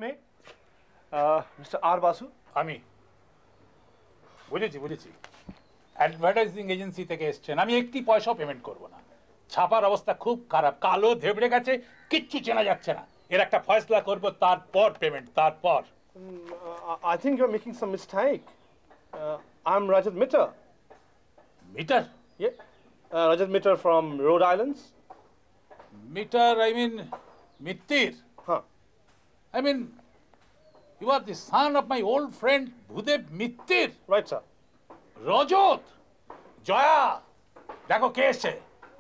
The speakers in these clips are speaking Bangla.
me? Mr. R. Basu? আমি বুঝেছি অ্যাডভার্টাইজিং এজেন্সি থেকে এসছেন। আমি একটি পয়সাও পেমেন্ট করব না। ছাপার অবস্থা খুব খারাপ, কালো ধেবড়ে গেছে, কিচ্ছু চেনা যাচ্ছে না। এর একটা ফয়সলা করব, তারপর পেমেন্ট, তারপর। I think you're making some mistake. I'm Rajat Mitter. Mitter? Yeah. Rajat Mitter from Rhode Island. Mitter, I mean Mittir? Huh. I mean you are the son of my old friend Bhudev Mittir. Right, sir. রজত, জয়া, দেখো কে এসছে।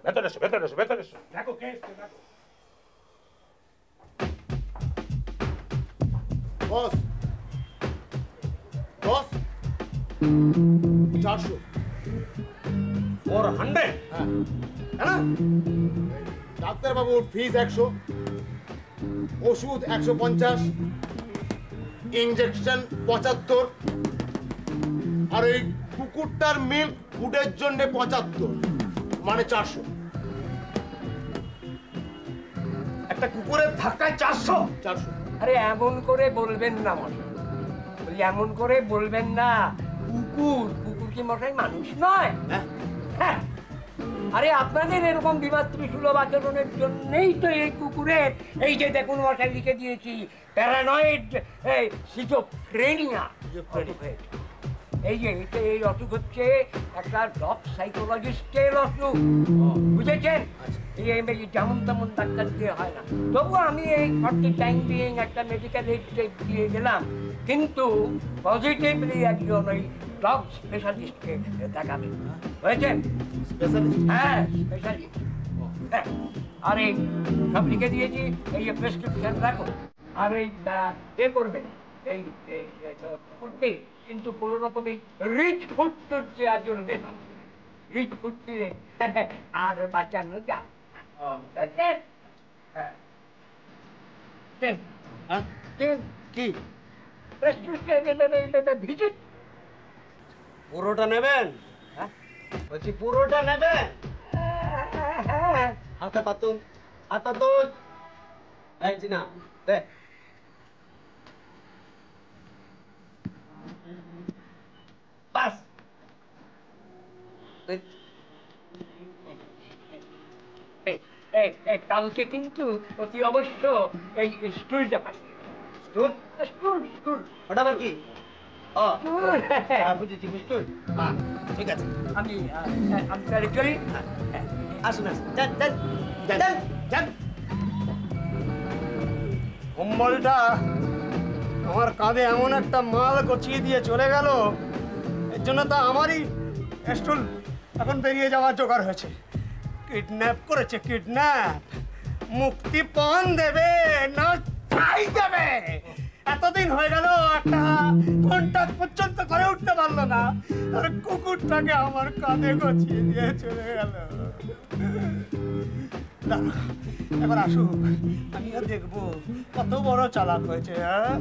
ভেতরে এসো। দেখো কে এসছে, দেখো। বস 400 400 হ্যাঁ না ডাক্তারবাবুর ফিস 100, ওষুধ 150, ইঞ্জেকশন 75, আর এই কুকুরটার মিল্ক ফুডের জন্য 75, মানে 400। একটা কুকুরের ধাক্কায় 400। আরে এমন করে বলবেন না মশাই, বলি এমন করে বলবেন না। কুকুর কি মশাই মানুষ নয়? হ্যাঁ। আরে আপনাদের এরকম বিমাতৃসুলভ আচরণের জন্যই তো এই কুকুরের এই যে দেখুন মশাই লিখে দিয়েছি প্যারানয়েড সিজোফ্রেনিয়া। এই যে এই অসুখ হচ্ছে একটা ডগ সাইকোলজিস্টের অসুখ, বুঝেছেন? এই যেমন তেমন ডাক্তার দিয়ে হয় না। তবুও আমি এই ফর্টি টাইম বিং একটা মেডিকেল এইড দিয়ে গেলাম, কিন্তু পজিটিভলি একজন ওই ডগ স্পেশালিস্টকে দেখাবেন, বুঝেছেন? হ্যাঁ, স্পেশালিস্ট। হ্যাঁ, আর এই সব লিখে দিয়েছি, এই যে প্রেসক্রিপশন রাখো। আর এই এ করবেন এই ফুটতে, কিন্তু কোনো রকমই রিচ ফুট দেওয়া চলবে না। রিচ ফুট দিলে আর বাঁচানো যায়। কি ভিজিট পুরোটা নেবেন? বলছি পুরোটা নেবেন? হাতে পাতুন, হাতে পাতুন। এই জিনা দে। বাস। কালকে কিন্তু অতি অবশ্য এই স্টুলটা পাই। স্টুল ওটা আবার কি? বুঝেছি, স্টুল। ঠিক আছে, আমি তাহলে চলি। আসুন যান। কম্বলটা আমার কাঁধে এমন একটা মাল গছিয়ে দিয়ে চলে গেল, এর জন্য তো আমারই স্টুল এখন বেরিয়ে যাওয়ার জোগাড় হয়েছে। কিডন্যাপ করেছে, কিডন্যাপ। মুক্তিপণ দেবে না ছাই দেবে। এতদিন হয়ে গেল একটা কন্ট্যাক্ট পর্যন্ত করে উঠতে পারলো না, আর কুকুরটাকে আমার কাঁধে গছিয়ে দিয়ে চলে গেল। এবার আসুক, আমিও দেখবো কত বড় চালাক হয়েছে। হ্যাঁ।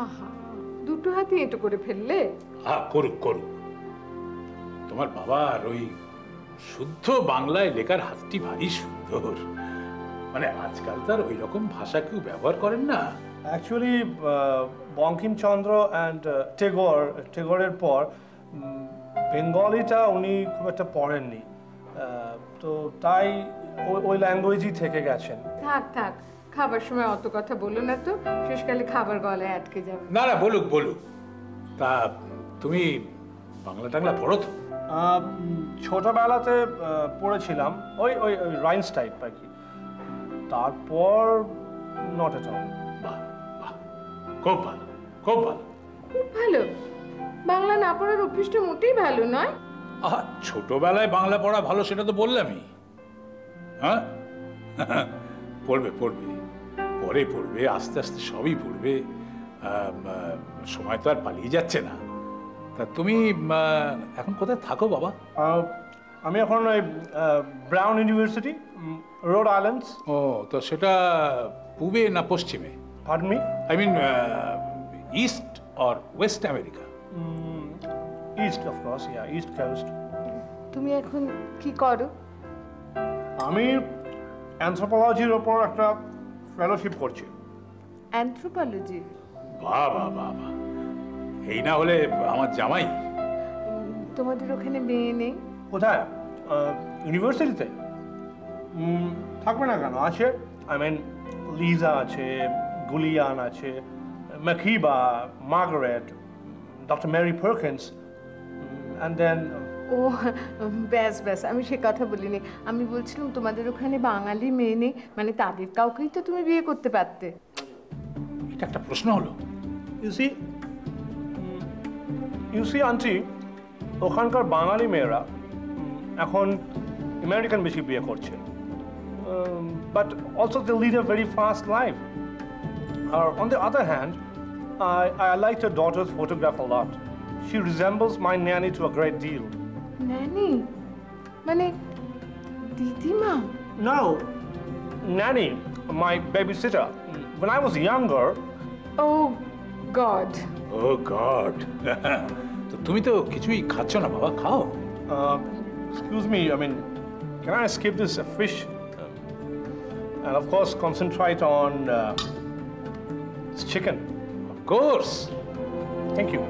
আহা, দুটো হাতে এঁটো করে ফেললে। করুক করুক। তোমার বাবার ওই শুদ্ধ বাংলায় লেখার হাতটি ভারী সুন্দর। মানে আজকাল তার ওই রকম ভাষা কেউ ব্যবহার করেন না। অ্যাকচুয়ালি বঙ্কিমচন্দ্র অ্যান্ড টেগরের পর বেঙ্গলিটা উনি খুব একটা পড়েননি, তো তাই ওই ল্যাঙ্গুয়েজই থেকে গেছেন। থাক থাক, খাবার সময় অত কথা বলো না তো, শেষকালে খাবার গলায় আটকে যাবে। না না, বলুক বলুক। তা তুমি বাংলা টাংলা পড়ো তো? ছোটবেলাতে পড়েছিলাম, ওই ওই ওই রাইন্স টাইপ আর কি, তারপর নট এট অল। বাহ বাহ, খুব ভালো খুব ভালো। খুব ভালো। বাংলা না পড়ার অভ্যেসটা মোটেই ভালো নয়। আহা, ছোটবেলায় বাংলা পড়া ভালো সেটা তো বললামই। হ্যাঁ, পড়বে পড়বে, পরে পড়বে, আস্তে আস্তে সবই পড়বে। সময় তো আর পালিয়ে যাচ্ছে না। তা তুমি এখন কোথায় থাকো বাবা? আমি এখন ওই ব্রাউন ইউনিভার্সিটি, রোড আইল্যান্ডস। ও, তো সেটা পূবে না পশ্চিমে? Pardon me? I mean east or west America? East, of course, yeah, east coast. তুমি এখন কি করো? আমি অ্যানথ্রোপোলজির ওপর একটা ফেলোশিপ করছি। অ্যানথ্রোপোলজি? বাহ বাহ বাহ বাহ, এই না হলে আমার জামাই। তোমাদের ওখানে মেয়ে নেই? কোথায়? ইউনিভার্সিটিতে? থাকবে না কেন, আছে। আই মিন লিজা আছে, গুলিয়ান আছে, মাকিবা, Margaret, doctor Mary Parkins, and then. ও ব্যাস ব্যাস, আমি সে কথা বলিনি। আমি বলছিলাম তোমাদের ওখানে বাঙালি মেয়ে নেই, মানে তাদের কাউকেই তো তুমি বিয়ে করতে পারতে। এটা একটা প্রশ্ন হলো। ইউ সি আন্টি, ওখানকার বাঙালি মেয়েরা এখন আমেরিকান বেশি বিয়ে করছে, but also they lead a very fast life. আর on the other hand, I like your daughter's photograph a lot. She resembles my nanny to a great deal. nanny? মানে দিদিমা? No, nanny, my babysitter. When I was younger. Oh God. Oh God. তো তুমি তো কিছুই খাচ্ছ না বাবা, খাও। Excuse me, I mean, can I skip this fish? And of course, concentrate on this chicken. Of course. Thank you.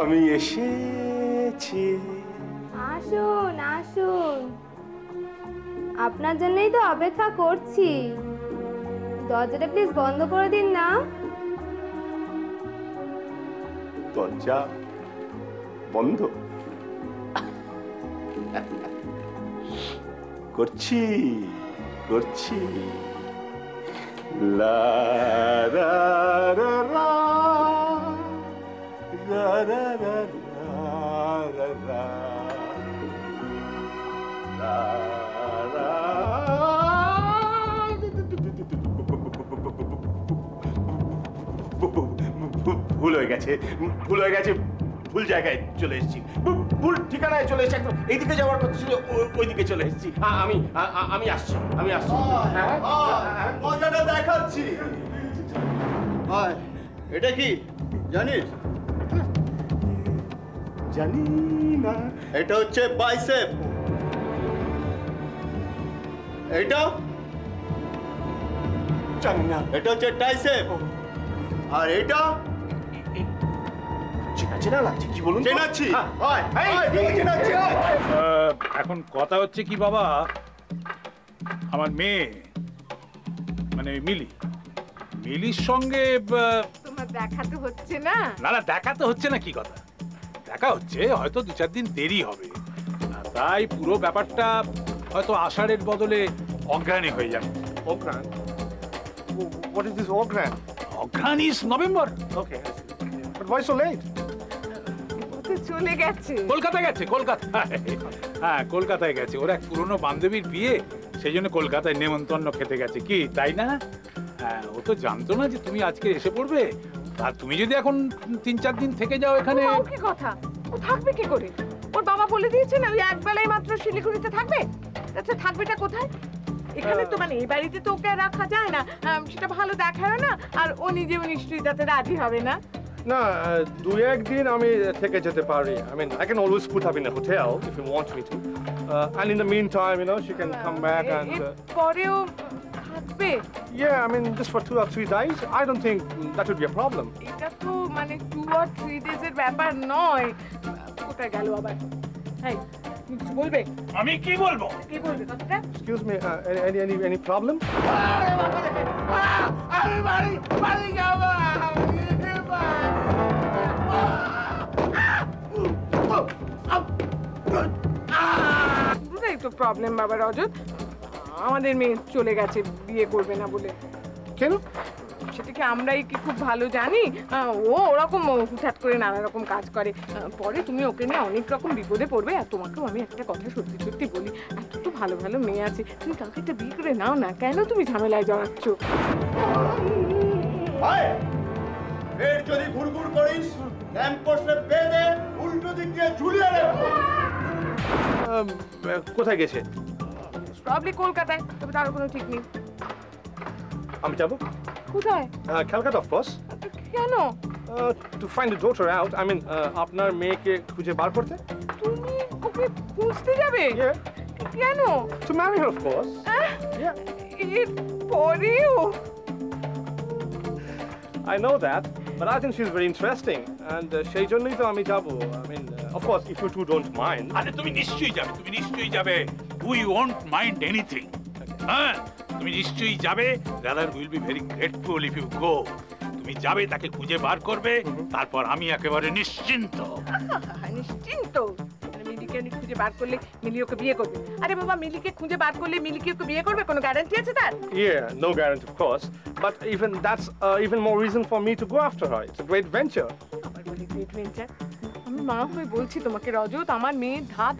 আমি এসেছি। আসুন আসুন, আপনার জন্যই তো অপেক্ষা করছি। দরজাটা প্লিজ বন্ধ করে দিন না। দরজা বন্ধ করছি করছি। লা রা রা রা রা রা রা রা রা রা রা। ভুল হয়ে গেছে, ভুল হয়ে গেছে, ভুল জায়গায় চলে এসেছি, ভুল ঠিকানায় চলে এসেছি। একদম এইদিকে যাওয়ার কথা ছিল, ওইদিকে চলে এসেছি। আমি আসছি, আমি আসছি। মজাটা দেখাচ্ছি। এটা কি জানিস? জানি না। এটা হচ্ছে বাইসেপ, এটা জানি না। এটা হচ্ছে ট্রাইসেপ, আর এটা চেনা চেনা লাগছে। কি বলুন? চেনাচ্ছি, চেনাচ্ছি। এখন কথা হচ্ছে কি বাবা, আমার মেয়ে মানে মিলির সঙ্গে তোমার দেখা তো হচ্ছে না? না না, দেখা তো হচ্ছে না। কি কথা, দেখা হচ্ছে, হয়তো 2-4 দিন দেরি হবে। তাই পুরো ব্যাপারটা হয়তো আষাঢ়ের বদলে অঘ্রাণে হয়ে যাবে। Ogran? What is this Ogran? Aghran is November. Okay, but why so late? তো চলে গেছে। কলকাতা গেছে, কলকাতায়। হ্যাঁ, কলকাতায় গেছে, ওর এক পুরনো বান্ধবীর বিয়ে, সেই জন্য কলকাতায় নেমন্তন্ন খেতে গেছে। কি তাই না? হ্যাঁ, ও তো জানতো না যে তুমি আজকে এসে পড়বে। আর তুমি যদি এখন 3-4 দিন থেকে যাও এখানে। ও কি কথা, ও থাকবে কি করে? ওর বাবা বলে দিয়েছে না ওই একবেলাই মাত্র শিলিগুড়িতে থাকবে। আচ্ছা থাকবেটা কোথায়? এখানে তো মানে এই বাড়িতে তো ওকে আর রাখা যায় না, সেটা ভালো দেখায় না। আর ও নিজেও নিশ্চয়ই তাতে রাজি হবে না। না, 2-1 দিন আমি থেকে যেতে পারি। I mean, I can always put up in a hotel if you want me to. And in the meantime, you know, she can come back and... পরেও থাকবে? Yeah, I mean, just for 2 or 3 days. I don't think that would be a problem. এটা তো মানে 2 or 3 days এর ব্যাপার নয়। কোথায় গেল আবার? এই কিছু বলবে? আমি কি বলবো? কি বলবে কথাটা? Excuse me, any problem? আমি বাড়ি যাব। পুরোটাই তো প্রবলেম বাবা রজত। আমাদের মেয়ে চলে গেছে বিয়ে করবে না বলে। কেন? সেটা কি আমরাই কি খুব ভালো জানি? ও ওরকম হুটহাট করে নানা রকম কাজ করে। পরে তুমি ওকে নিয়ে অনেক রকম বিপদে পড়বে। আর তোমাকেও আমি একটা কথা সত্যি সত্যি বলি, এত তো ভালো ভালো মেয়ে আছে, তুমি কাউকে একটা বিয়ে করে নাও না। কেন তুমি ঝামেলায় জড়াচ্ছ? ফের যদি ঘুরঘুর করিস ল্যাম্পপোস্টে বেঁধে উল্টো দিক দিয়ে ঝুলিয়ে রাখবো। কোথায় গেছে? প্রবলি কলকাতায়, তবে তারও কোনো ঠিক নেই। আমি যাবো? কোথায়? Calcutta, of course. কেন? To find the daughter out. I mean, আপনার মেয়েকে খুঁজে বার করতে? তুমি ওকে খুঁজতে যাবে? Yeah. কেন? To marry her, of course. Yeah. এর পরেও? I know that, but I think she's very interesting, and সেই জন্যই তো আমি যাবো. I mean, of course, if you two don't mind. আরে তুমি নিশ্চয়ই যাবে, তুমি নিশ্চয়ই যাবে। We won't mind anything. হ্যাঁ, তুমি নিশ্চয়ই যাবে। Rather will be very grateful if you go. তুমি যাবে, তাকে খুঁজে বার করবে, তারপর আমি একেবারে নিশ্চিন্ত। নিশ্চিন্ত? মিলিকে আমি খুঁজে বার করলে মিলি ওকে বিয়ে করবে? আরে বাবা, মিলিকে খুঁজে বার করলে মিলি কি ওকে বিয়ে করবে? কোনো গ্যারান্টি আছে তার? Yeah, no guarantee, of course, but even that's even more reason for me to go after her. It's a great venture. আবার বলি গ্রেট ভেঞ্চার? আমি মা হয়ে বলছি তোমাকে রজত, আমার মেয়ের ধাত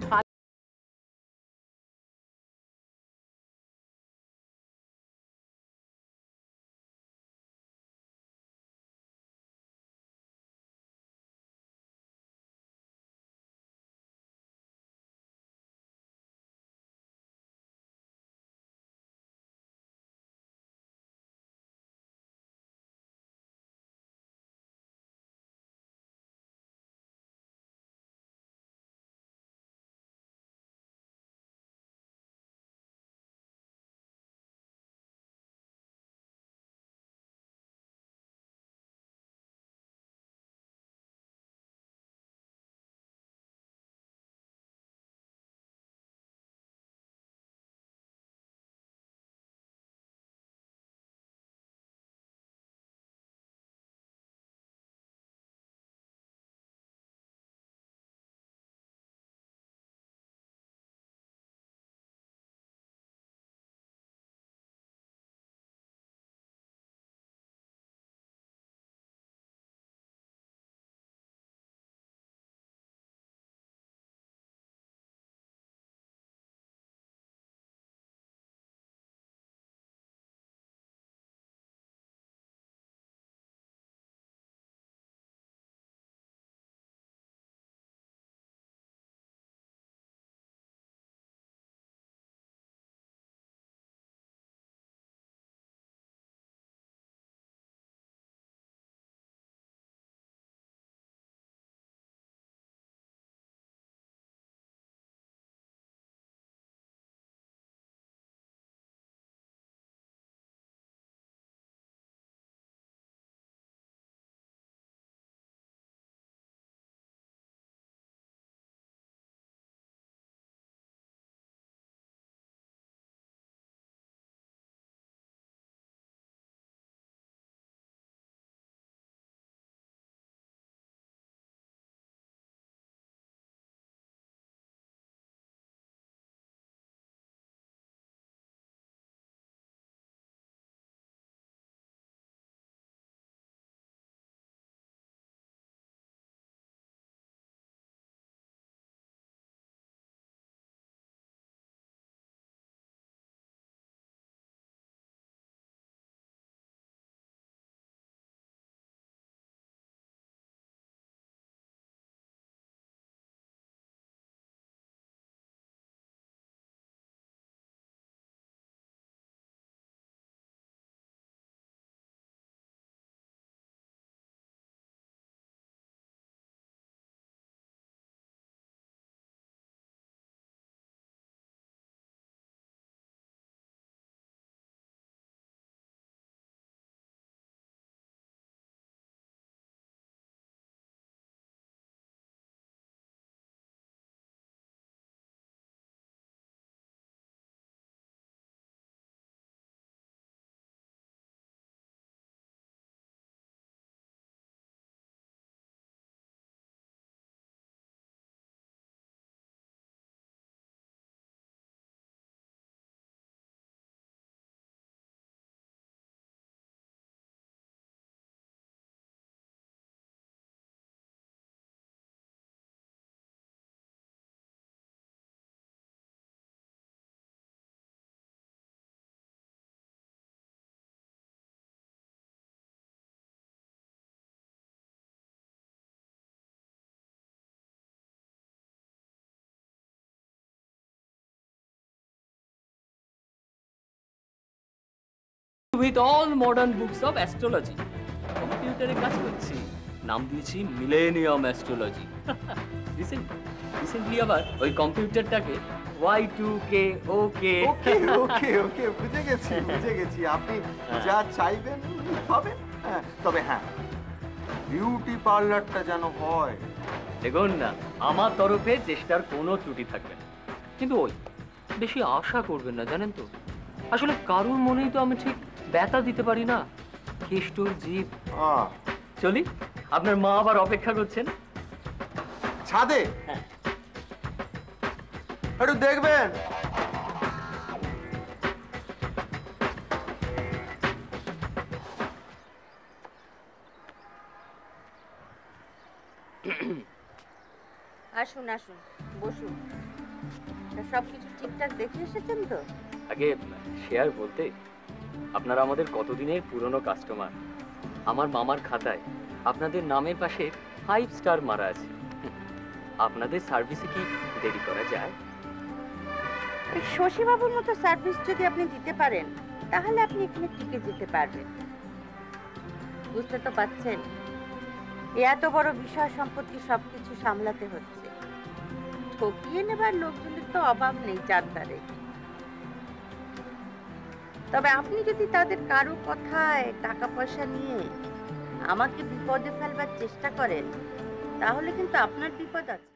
with all modern books of astrology. কম্পিউটারে কাজ করছি, নাম দিয়েছি মিলেনিয়াম অ্যাস্ট্রোলজি। রিসেন্টলি আবার ওই কম্পিউটারটাকে Y2K ওকে ওকে ওকে ওকে বুঝে গেছি আপনি যা চাইবেন পাবেন। হ্যাঁ, তবে হ্যাঁ, বিউটি পার্লারটা যেন হয়। দেখুন না, আমার তরফে চেষ্টার কোনো ত্রুটি থাকবে না, কিন্তু ওই বেশি আশা করবেন না, জানেন তো। আসলে কারোর মনেই তো আমি ঠিক ব্যথা দিতে পারি না, কেষ্টর জীব। চলি, আপনার মা আবার অপেক্ষা করছেন ছাদে। হ্যাঁ, একটু দেখবেন। আসুন আসুন, বসুন। সব কিছু ঠিকঠাক দেখে এসেছেন তো? আগে শেয়ার বলতে, আপনারা আমাদের কতদিনের পুরনো কাস্টমার। আমার মামার খাতায় আপনাদের নামের পাশে 5 স্টার মারা আছে। আপনাদের সার্ভিসে কি দেরি করা যায়? শশীবাবুর মতো সার্ভিস যদি আপনি দিতে পারেন তাহলে আপনি এখানে টিকে যেতে পারবেন। বুঝতে তো পারছেন, এত বড় বিষয় সম্পত্তি সবকিছু সামলাতে হচ্ছে। ঠকিয়ে নেবার লোকজনের তো অভাব নেই চারধারে। তবে আপনি যদি তাদের কারো কথায় টাকা পয়সা নিয়ে আমাকে বিপদে ফেলবার চেষ্টা করেন তাহলে কিন্তু আপনার বিপদ আছে।